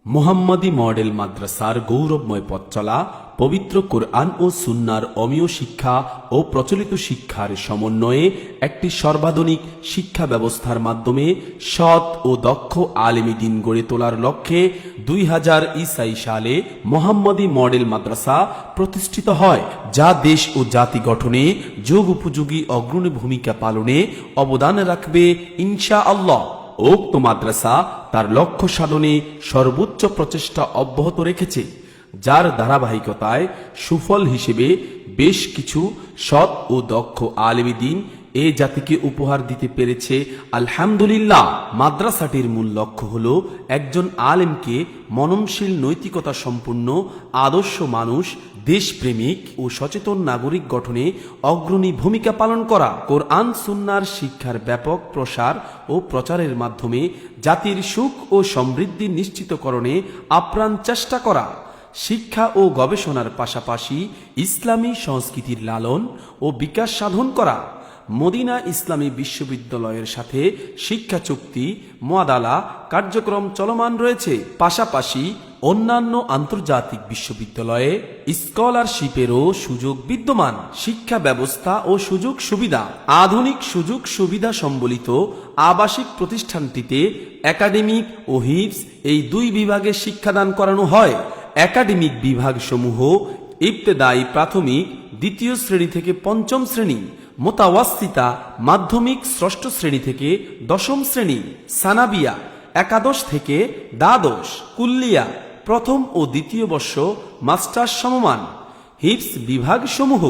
মুহাম্মাদি model মাদ্রাসার গৌরবময় পথ চলা, পবিত্র কোরআন ও সুন্নাহর অমীয় শিক্ষা ও প্রচলিত শিক্ষার সমন্বয়ে একটি সর্বাধুনিক শিক্ষা ব্যবস্থার মাধ্যমে সৎ ও দক্ষ আলেমী দ্বীন গড়ে তোলার লক্ষ্যে 2000 সালে মুহাম্মাদি মডেল মাদ্রাসা প্রতিষ্ঠিত হয়, যা দেশ ও জাতি গঠনে যুগ উপযোগী অগ্রণী ভূমিকা পালনে অবদান রাখবে ইনশাআল্লাহ। উক্ত মাদ্রাসা তার লক্ষ্য সাধনে সর্বোচ্চ প্রচেষ্টা অব্যাহত রেখেছে, যার ধারাবাহিকতায় সুফল হিসেবে বেশ কিছু সৎ ও দক্ষ আলেমী দ্বীন এ জাতিকে উপহার দিতে পেরেছে। আলহামদুলিল্লাহ। মাদ্রাসাটির মূল লক্ষ্য হল একজন আলেমকে মননশীল, নৈতিকতা সম্পন্ন, আদর্শ মানুষ, দেশপ্রেমিক ও সচেতন নাগরিক গঠনে অগ্রণী ভূমিকা পালন করা, কোরআন সুন্নাহর শিক্ষার ব্যাপক প্রসার ও প্রচারের মাধ্যমে জাতির সুখ ও সমৃদ্ধি নিশ্চিতকরণে আপ্রাণ চেষ্টা করা, শিক্ষা ও গবেষণার পাশাপাশি ইসলামী সংস্কৃতির লালন ও বিকাশ সাধন করা, মদিনা ইসলামী বিশ্ববিদ্যালয়ের সাথে শিক্ষা চুক্তি মুআদালা কার্যক্রম চলমান রয়েছে। পাশাপাশি অন্যান্য আন্তর্জাতিক বিশ্ববিদ্যালয়ে স্কলারশিপেরও সুযোগ বিদ্যমান। শিক্ষা ব্যবস্থা ও সুযোগ সুবিধা: আধুনিক সুযোগ সুবিধা সম্বলিত আবাসিক প্রতিষ্ঠানটিতে একাডেমিক ও হিফজ এই দুই বিভাগে শিক্ষাদান করানো হয়। একাডেমিক বিভাগসমূহ ইবতেদায়ী প্রাথমিক দ্বিতীয় শ্রেণী থেকে পঞ্চম শ্রেণী, মোতাওয়াসিতা মাধ্যমিক ষষ্ঠ শ্রেণী থেকে দশম শ্রেণী, সানাবিয়া একাদশ থেকে দ্বাদশ, কুল্লিয়া প্রথম ও দ্বিতীয় বর্ষ মাস্টার্স সমমান। হিফজ বিভাগসমূহ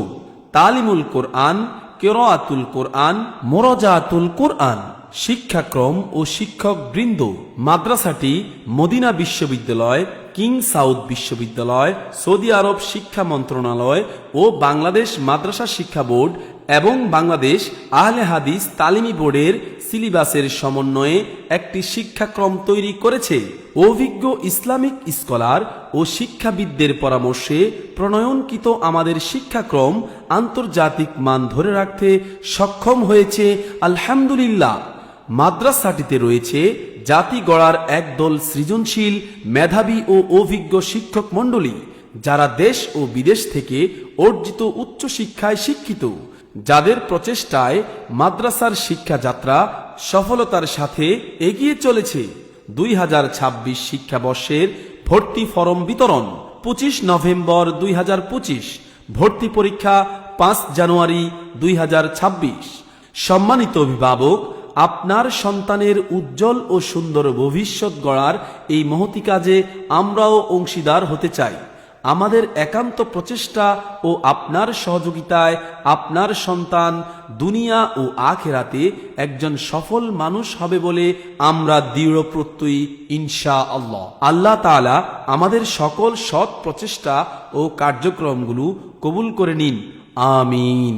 তালিমুল কোরআন, কিরাআতুল কোরআন, মুরাজাআতুল কোরআন। শিক্ষাক্রম ও শিক্ষক বৃন্দ: মাদ্রাসাটি মদিনা বিশ্ববিদ্যালয়, কিং সাউদ বিশ্ববিদ্যালয়, সৌদি আরব শিক্ষা মন্ত্রণালয় ও বাংলাদেশ মাদ্রাসা শিক্ষা বোর্ড এবং বাংলাদেশ আহলে হাদিস তালিমি বোর্ডের সিলেবাসের সমন্বয়ে একটি শিক্ষাক্রম তৈরি করেছে। অভিজ্ঞ ইসলামিক স্কলার ও শিক্ষাবিদদের পরামর্শে প্রণয়নকৃত আমাদের শিক্ষাক্রম আন্তর্জাতিক মান ধরে রাখতে সক্ষম হয়েছে, আলহামদুলিল্লাহ। মাদ্রাসাটিতে রয়েছে জাতি গড়ার একদল সৃজনশীল, মেধাবী ও অভিজ্ঞ শিক্ষক মণ্ডলী, যারা দেশ ও বিদেশ থেকে অর্জিত উচ্চ শিক্ষায় শিক্ষিত, যাদের প্রচেষ্টায় মাদ্রাসার শিক্ষাযাত্রা সফলতার সাথে এগিয়ে চলেছে। 2026 শিক্ষাবর্ষের ভর্তি ফরম বিতরণ 25 নভেম্বর 2025, ভর্তি পরীক্ষা 5 জানুয়ারি 2026। সম্মানিত অভিভাবক, আপনার সন্তানের উজ্জ্বল ও সুন্দর ভবিষ্যৎ গড়ার এই মহতি কাজে আমরাও অংশীদার হতে চাই। আমাদের একান্ত প্রচেষ্টা ও আপনার সহযোগিতায় আপনার সন্তান দুনিয়া ও আখিরাতে একজন সফল মানুষ হবে বলে আমরা দৃঢ় প্রত্যয়ী, ইনশাআল্লাহ। আল্লাহ তাআলা আমাদের সকল সৎ প্রচেষ্টা ও কার্যক্রমগুলো কবুল করে নিন, আমিন।